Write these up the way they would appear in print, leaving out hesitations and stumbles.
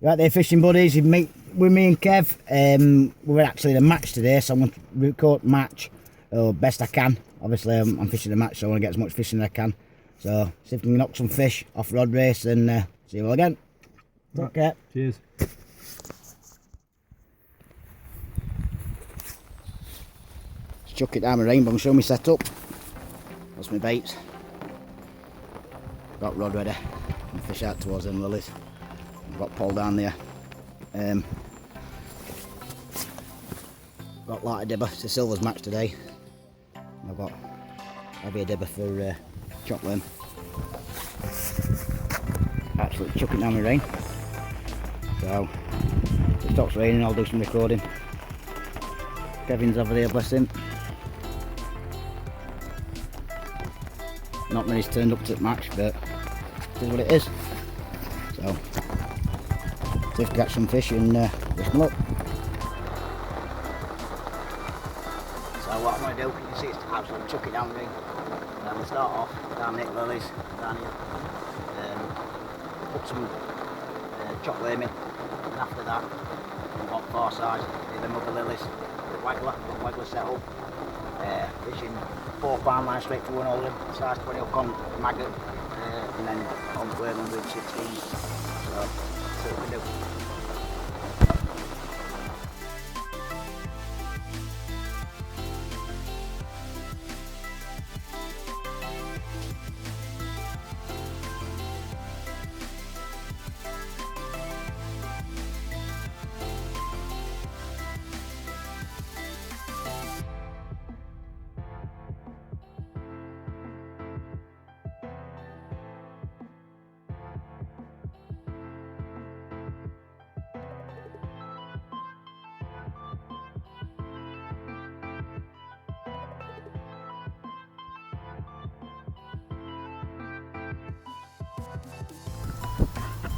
Right there, fishing buddies, with me and Kev. We're actually in a match today, so I'm going to record match best I can. Obviously, I'm fishing a match, so I want to get as much fishing as I can. So, see if we can knock some fish off rod race and see you all again. Take care. Cheers. Let's chuck it down my rainbow and show me set up. That's my baits. Got rod ready. And fish out towards them lilies. Got Paul down there. Got lighter dibber. It's a silvers match today. I've got heavier dibber for chop worm. Absolutely chucking down the rain. So if it stops raining, I'll do some recording. Kevin's over there, bless him. Not many's turned up to the match, but it is what it is. So see if we catch some fish and wish them luck. So what I'm going to do, you can see it's absolutely chucking down the ring. And we'll start off down the lilies, down here. Put some chop worm in, and after that, on far side, the other lilies, the waggler set up. Fishing 4 pound line straight through an hole in, size 20 hook on maggot, and then on worm and with 16. So that's what we do.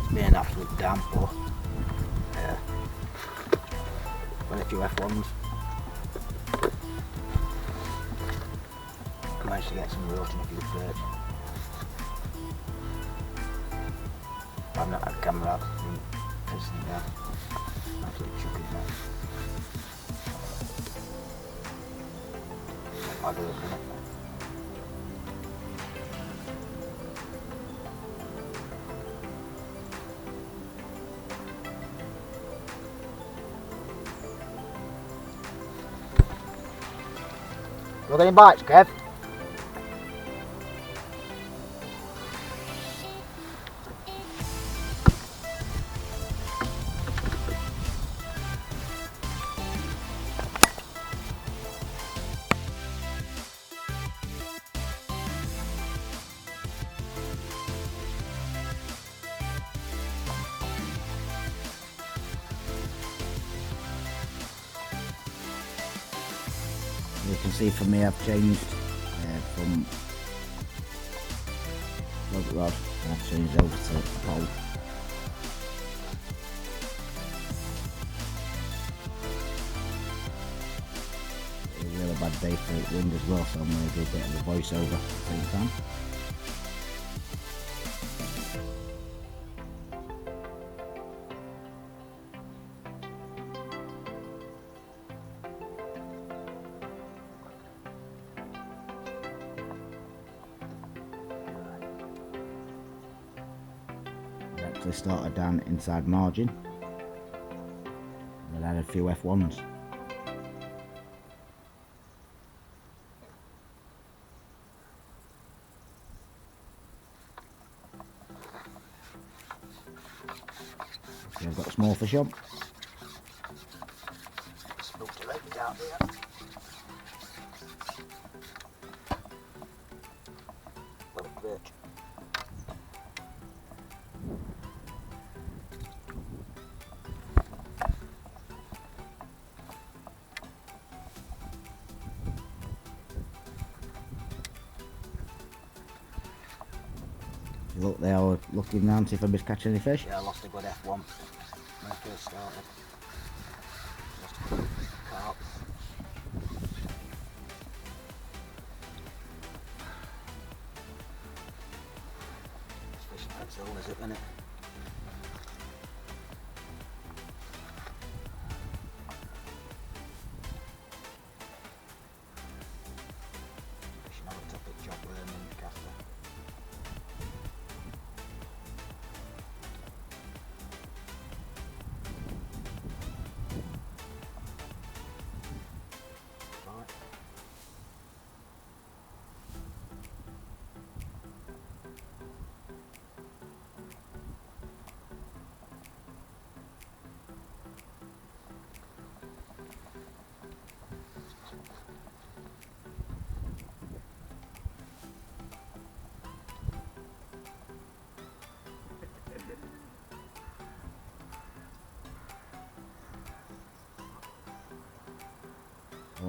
It's been an absolute downpour. Got a few F1s. Managed to get some roach and a few perch. I've not had camera out, it's been pissing down. Absolutely chucking down. I'll do it, isn't it? Got any bites, Kev? You can see from me I've changed from lug rod, and I've changed over to pole. It's a really bad day for wind as well, so I'm going to do a bit of a voiceover at the same time. Actually started down inside margin and then had a few F1s. So I've got a small fish on. Down here. Little perch. Look, they are looking round to see if anybody's catching any fish. Yeah, I lost a good F1 when I first started. Lost a good carp. It's fishing pencil, is it, isn't it?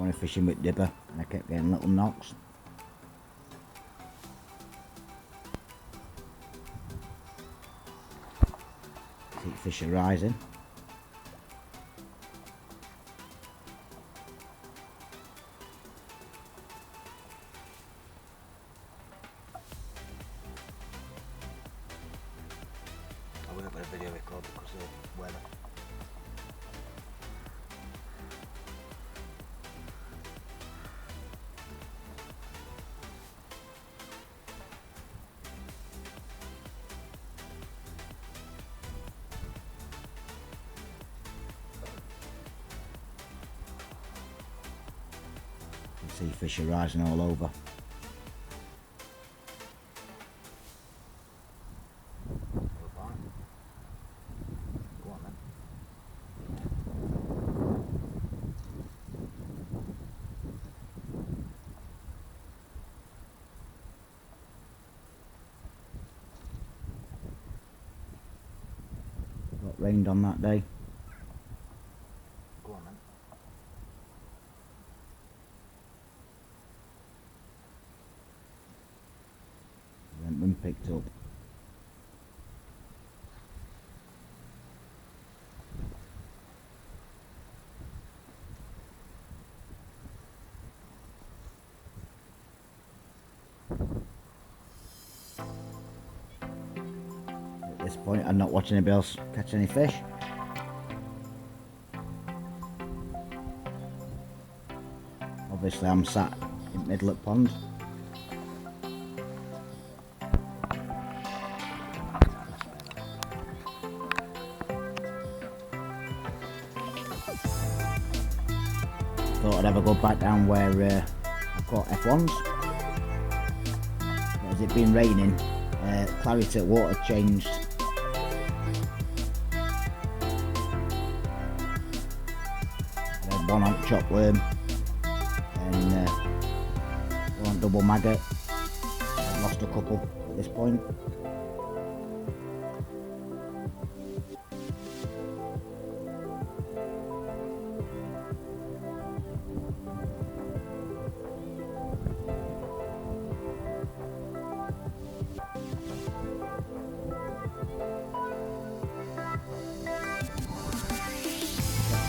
Going fishing with dibber and I kept getting little knocks. See fish are rising. I won't put a video record because of the weather. See fish are rising all over. Go on then. Got rained on that day. Go on then. Went and picked up. At this point I'm not watching anybody else catch any fish. Obviously I'm sat in the middle of the pond. Thought I'd have a go back down where I've got F1s. But as it been raining, clarity at water changed. I had one on chop worm and one on double maggot. I've lost a couple at this point.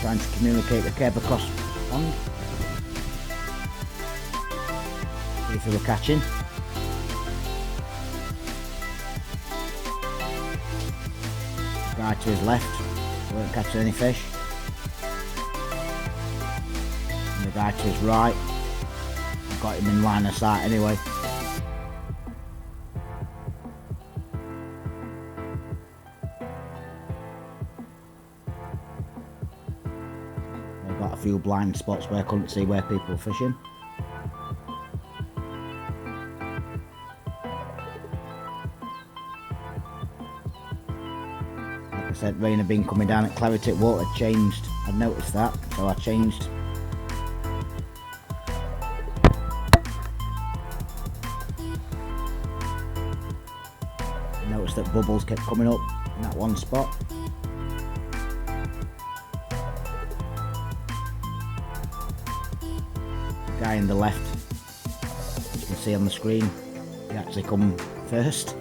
Trying to communicate the keb across the pond. See if they were catching. The guy to his left weren't catching any fish. And the guy to his right, I've got him in line of sight anyway. Got a few blind spots where I couldn't see where people were fishing. Like I said, rain had been coming down at clarity, water changed. I noticed that, so I changed. I noticed that bubbles kept coming up in that one spot. Guy in the left, as you can see on the screen, he actually come first.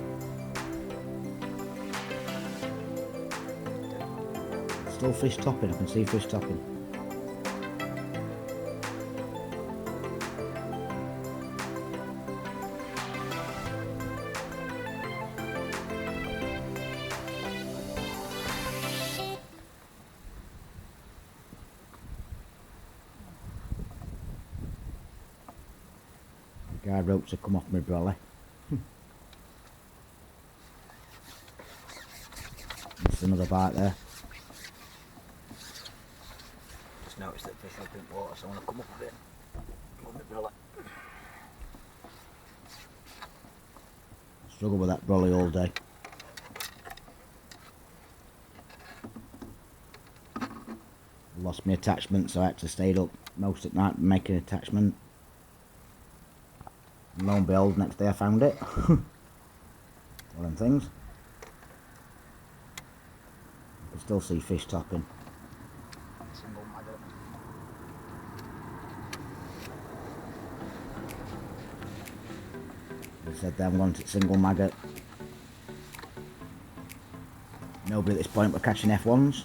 Still fish topping, I can see fish topping. Guide ropes have come off my brolly. There's another bite there. Just noticed that fish up in water, so I want to come up a bit with my brolly. Struggle with that brolly all day. Lost my attachment, so I had to stay up most at night making an attachment. And lo and behold, next day I found it. One of them things. You can still see fish topping. Single maggot. said then, one single maggot. Nobody at this point were catching F1s.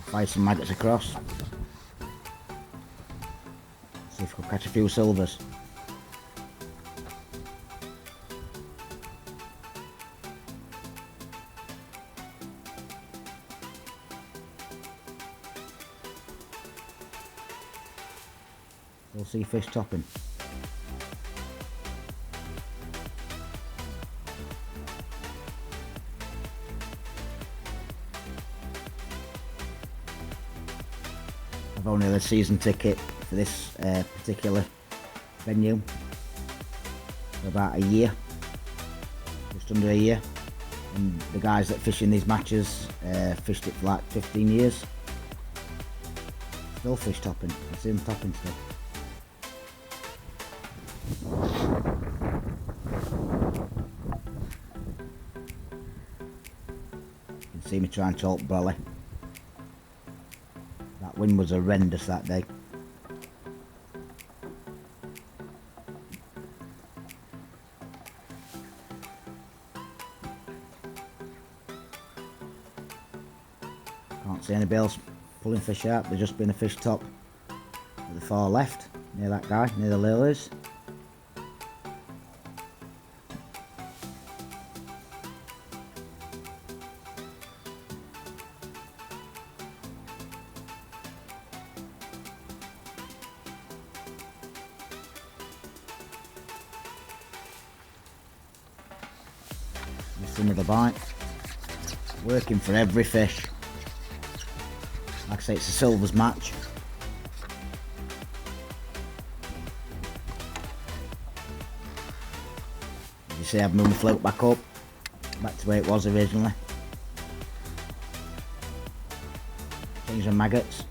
Fire some maggots across. See if we can catch a few silvers. We'll see fish topping. I've only had a season ticket for this particular venue for about a year, just under a year, and the guys that fish in these matches fished it for like 15 years. Still fish topping, I see them topping still. You can see me trying to talk belly. That wind was horrendous that day. Can't see any bales pulling fish out, there's just been a fish top at the far left, near that guy, near the lilies. Just another bite. Working for every fish. Like I say, it's a silvers match. As you see, I've moved my float back up, back to where it was originally. Change the maggots.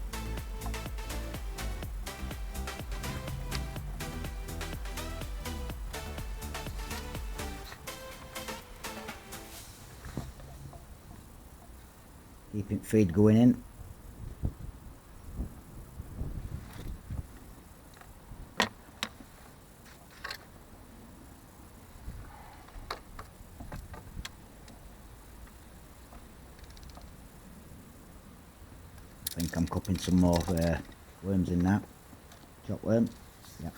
Keeping feed going in. I think I'm cupping some more worms in now. Chop worm. Yep.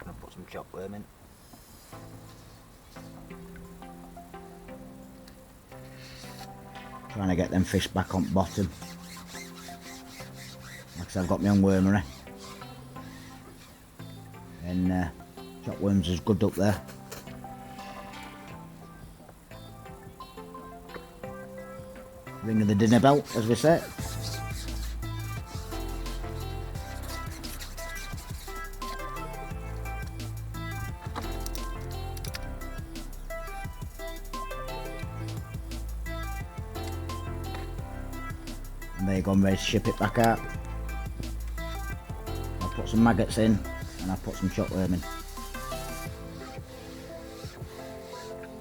I'll put some chop worm in. Trying to get them fish back on bottom. Like I said, I've got my own wormery. And chop worms is good up there. Ring of the dinner bell, as we say. And there you go, I'm ready to ship it back out. I'll put some maggots in and I'll put some chop worm in.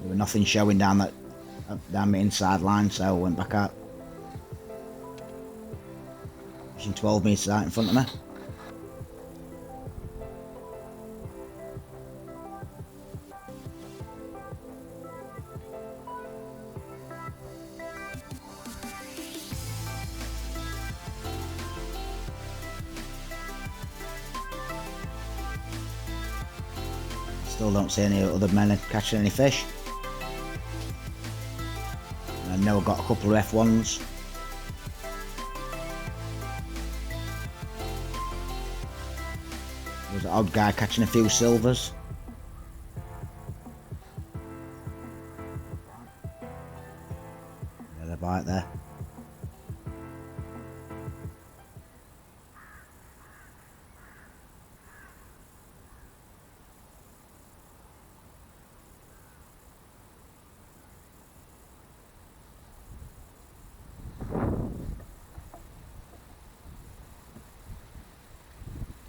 There was nothing showing down my inside line, so I went back out. Fishing 12 metres out in front of me. Still don't see any other men catching any fish. I know I've got a couple of F1s. There's an odd guy catching a few silvers. There's a bite there.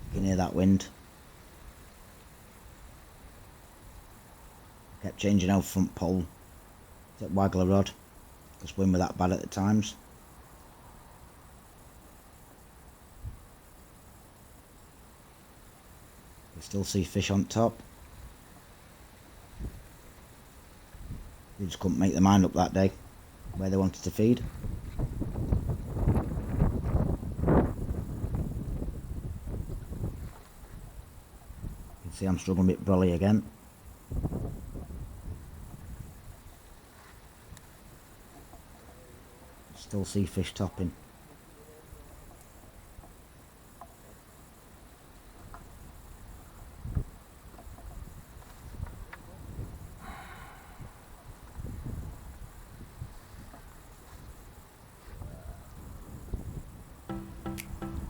You can hear that wind. Kept changing our front pole. That waggler rod, because wind were that bad at the times. You still see fish on top. They just couldn't make their mind up that day where they wanted to feed. You can see I'm struggling with brolly again. Still see fish topping.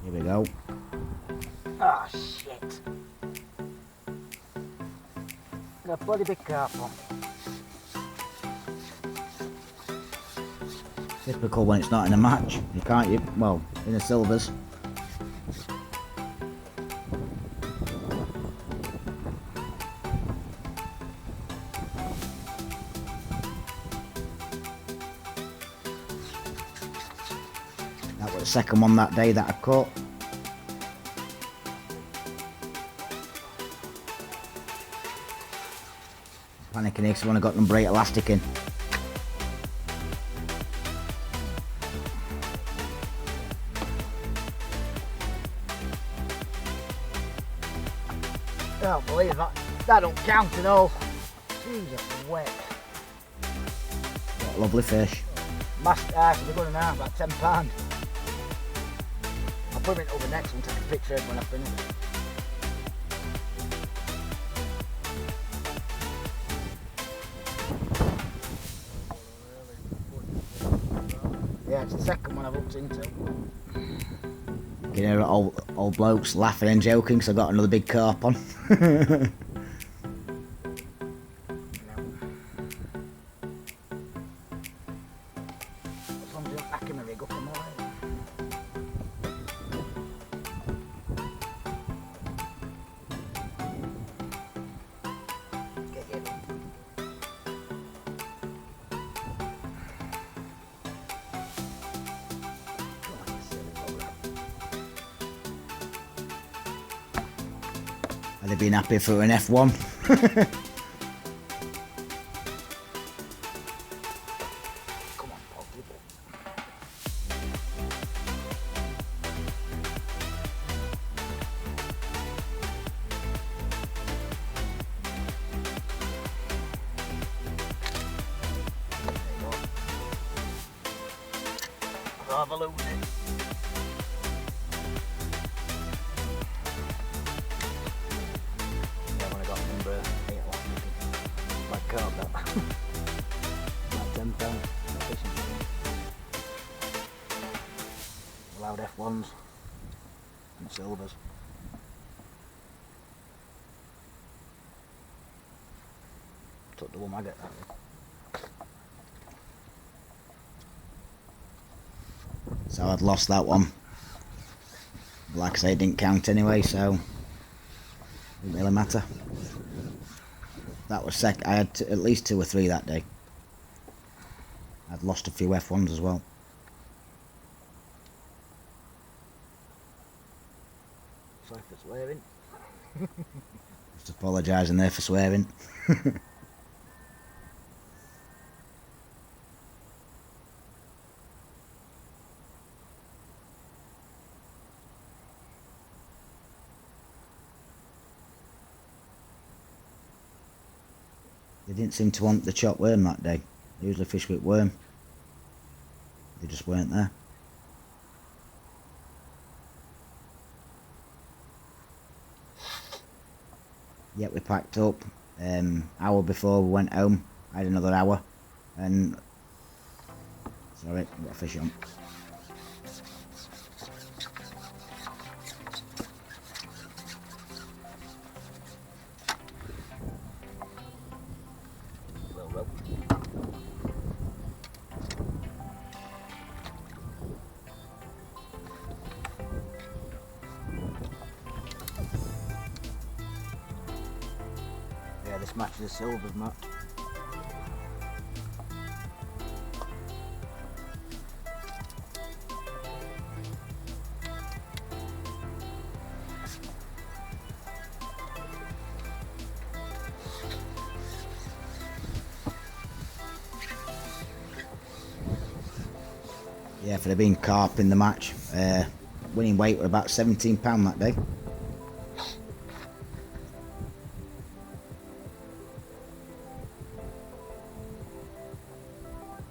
Here we go. Ah, shit. Got a bloody big carp on. Typical when it's not in a match. You can't, well, in the silvers. That was the second one that day that I caught. Panicking here because I want to got them brake elastic in. I don't believe that. That don't count at all. Jesus, wet. What a lovely fish. Master ice, we're going now, about £10. I'll put him into the next one, take a picture of when I finish. Yeah, it's the second one I've looked into. You can hear old blokes laughing and joking because I got another big carp on. As long as you don't back him a rig up, I'm alright. Get you. Have they been happy for an F1? Come on, Paul, keep it. There you go. I'll have a look at it. Yeah, when I got number 8 last week, my carp that. Like £10 fishing. Allowed F1s and silvers. Took the one I get that way. So I'd lost that one. But like I say, it didn't count anyway, so it didn't really matter. That was I had at least 2 or 3 that day. I'd lost a few F1s as well. Sorry for swearing. Just apologising there for swearing. They didn't seem to want the chopped worm that day. They usually fish with worm. They just weren't there. Yet we packed up. Hour before we went home, I had another hour, and sorry, got a fish on. Little rope. Yeah, this matches the silvers match. Yeah, for there being carp in the match. Winning weight were about £17 that day.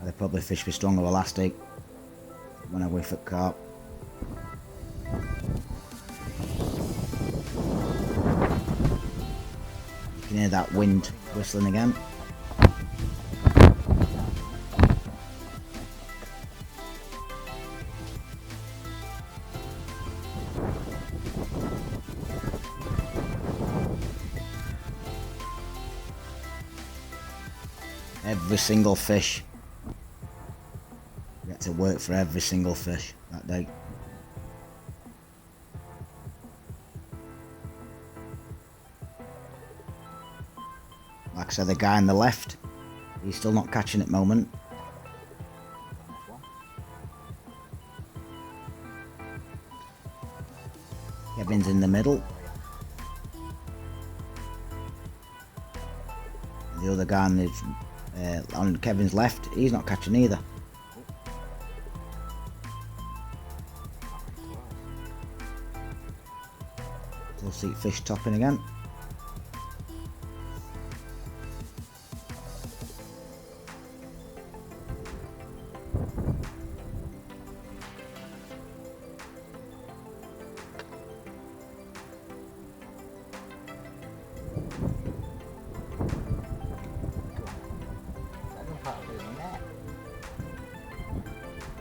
They probably fished with stronger elastic when I whiff at carp. You can hear that wind whistling again. Every single fish. We had to work for every single fish that day. Like I said, the guy on the left, he's still not catching at the moment. Kevin's in the middle. The other guy on Kevin's left, he's not catching either. Still see fish topping again.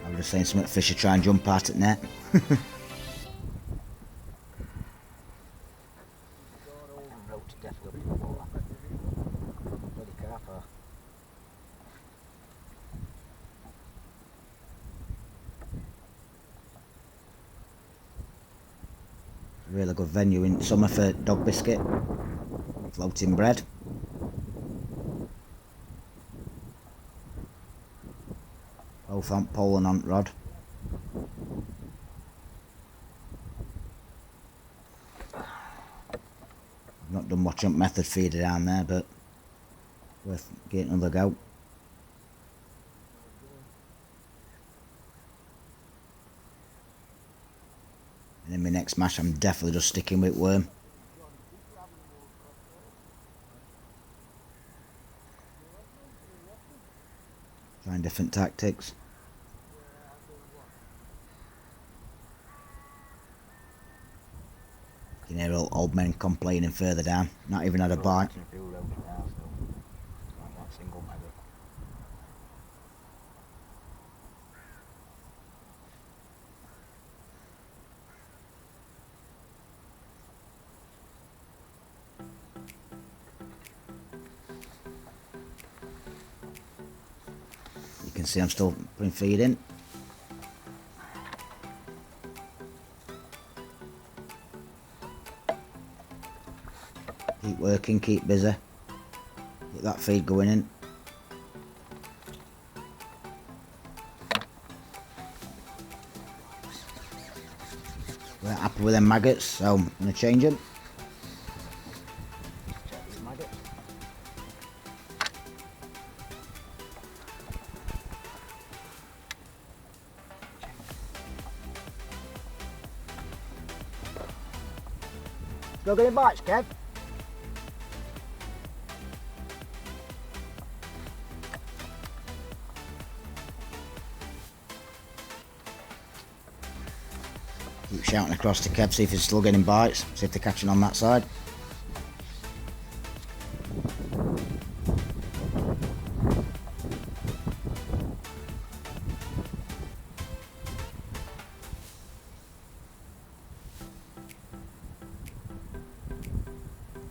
I was just saying something fish are trying to jump out at net. Really good venue in summer for dog biscuit, floating bread. Both on pole and on rod. I've not done much on method feeder down there, but worth getting another go. And in my next match I'm definitely just sticking with worm. Trying different tactics. You can hear old men complaining further down. Not even had a bite. You can see I'm still putting feed in. Keep working, keep busy. Get that feed going in. We're happy with them maggots, so I'm going to change them. Still getting bites, Kev? Keep shouting across to Kev, see if he's still getting bites, see if they're catching on that side.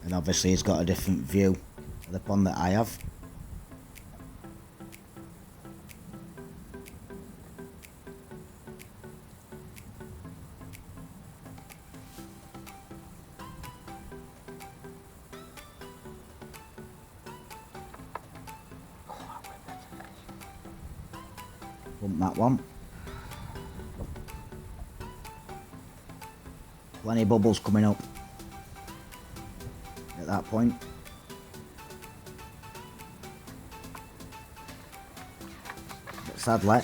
And obviously he's got a different view of the pond that I have. Bump that one. Plenty of bubbles coming up at that point. But sadly,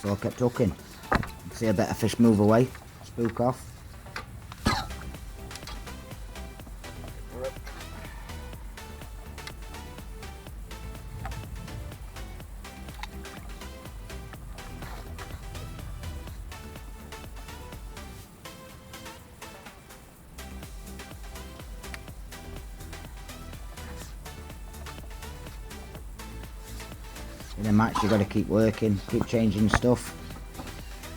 so I kept hooking. See a better fish move away, spook off. In a match you've got to keep working, keep changing stuff.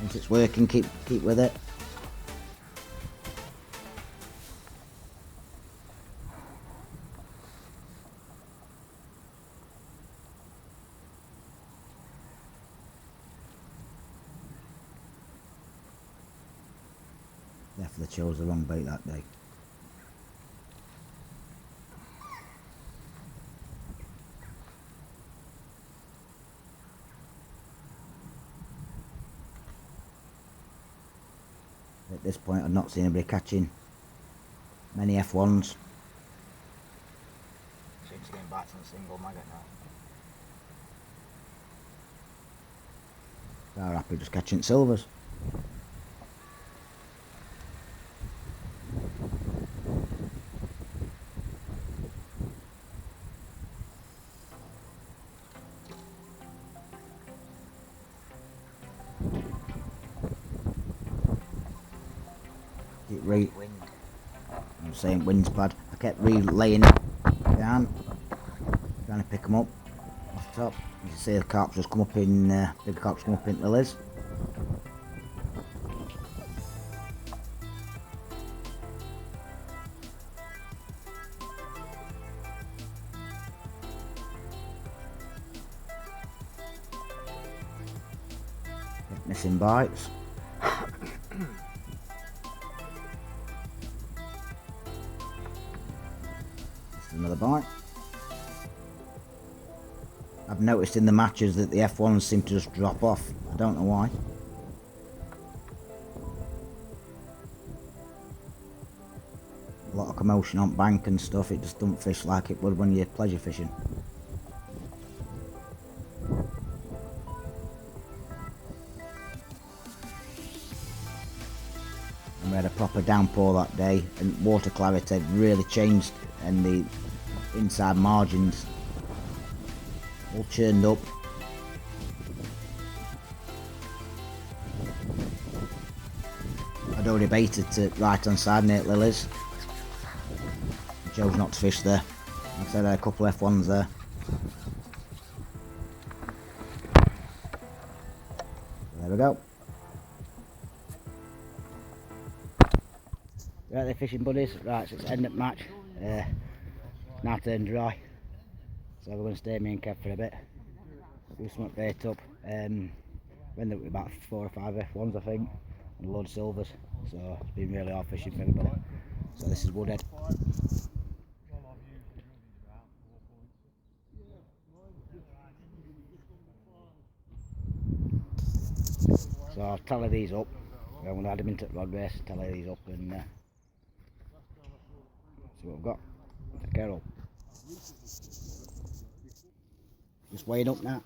Once it's working, keep with it. Definitely chose the wrong bait that day. At this point I've not seen anybody catching many F1s. Seems to get back to the single maggot now. They're happy just catching silvers. Wind. I'm saying wind's bad. I kept relaying it down, trying to pick them up off the top. You can see the carps just come up in, bigger carps come up in lilies. Kept missing bites. Another bite. I've noticed in the matches that the F1s seem to just drop off. I don't know why. A lot of commotion on bank and stuff. It just don't fish like it would when you're pleasure fishing. And we had a proper downpour that day, and water clarity really changed, and the inside margins all churned up. I'd already baited to right hand side near lilies. I chose not to fish there. Like I said, I had a couple F1s there. There we go. Right there, fishing buddies. Right, so it's end of match. Now turned dry, so we're going to stay me and Kev for a bit, do some bait up. Ended up with about 4 or 5 F1s I think, and a load of silvers, so it's been really hard fishing for everybody. So this is Woodhead. So I'll tally these up. I'm going to add them into the rod race, tally these up and see what we've got. Take care of. Just weighing up now.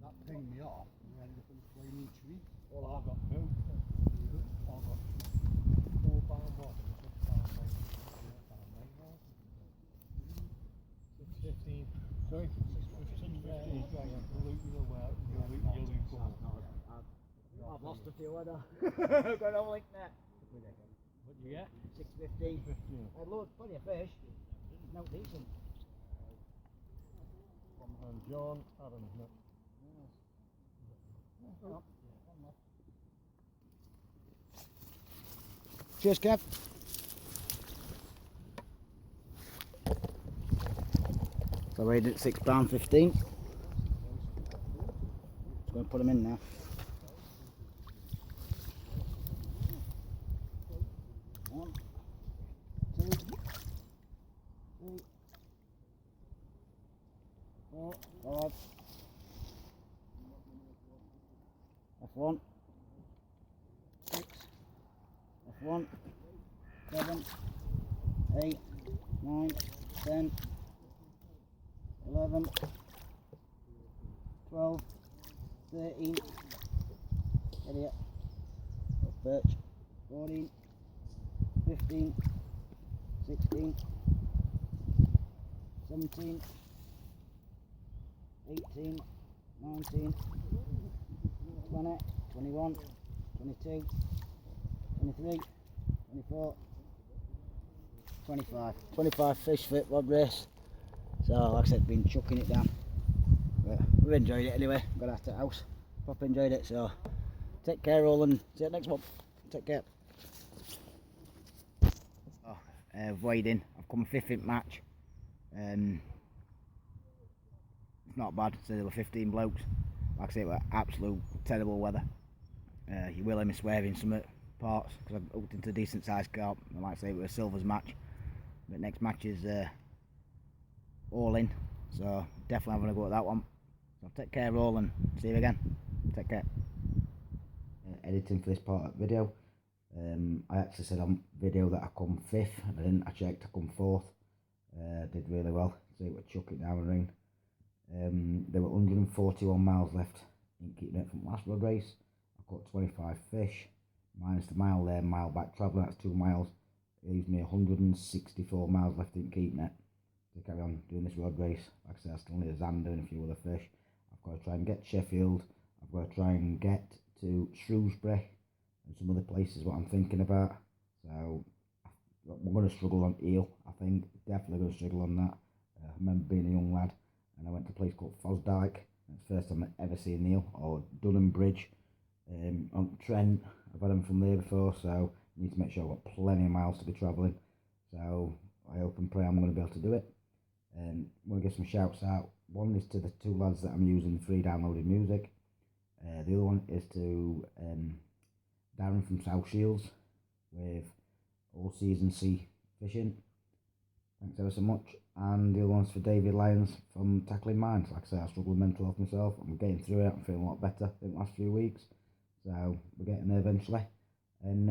That pinged me off and we ended up in a flaming tree. Well, I've got two. I've got 4 pound bottom and 6 pound main. 6.15. Sorry? 6.15. I've lost a few, haven't I? Got no link net. What did you get? 6.15. I had loads, plenty of fish. No decent. And John Adams, isn't it? Cheers, Kev. So weighed at £6.15. going to put them in now. One, two, three, 4, 5. F1, 6, F1, 7, 8, 9, 10, 11, 12, 13, idiot, perch, 14, 15, 16, 17, 18, 19, 20, 21, 22, 23, 24, 25. 25 fish fit rod race. So like I said, been chucking it down. But we've enjoyed it anyway. Got out of the house. Proper enjoyed it. So take care all and see you next one. Take care. Oh, wading. I've come 5th in match. It's not bad. So there were 15 blokes. Like I say, it was absolute terrible weather. You will hear me swearing some parts because I've hooked into a decent sized carp. And like I say, it was a silvers match. But next match is all in. So definitely having a go at that one. So take care all and see you again. Take care. Editing for this part of the video. I actually said on video that I come 5th. And I didn't. I checked, I come 4th. Did really well. So it was chuck it down the ring. There were 141 miles left in keeping it from last road race. I caught 25 fish, minus the mile there, mile back travelling, that's 2 miles. It leaves me 164 miles left in keeping it to carry on doing this road race. Like I said, I still need a Xander and a few other fish. I've got to try and get Sheffield, I've got to try and get to Shrewsbury and some other places what I'm thinking about. So we're going to struggle on eel, I think, definitely going to struggle on that. I remember being a young lad and I went to a place called Fosdyke. It's the first time I've ever seen eel, or Dunham Bridge on Trent. I've had them from there before, so I need to make sure I've got plenty of miles to be travelling. So I hope and pray I'm going to be able to do it. I'm going to get some shouts out. One is to the 2 lads that I'm using free downloaded music. The other one is to Darren from South Shields with All Season Sea Fishing. Thanks ever so much. And the other one's for David Lyons from Tackling Minds. Like I say, I struggle with mental health myself. I'm getting through it. I'm feeling a lot better in the last few weeks. So we're getting there eventually. And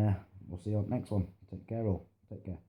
we'll see you on the next one. Take care all. Take care.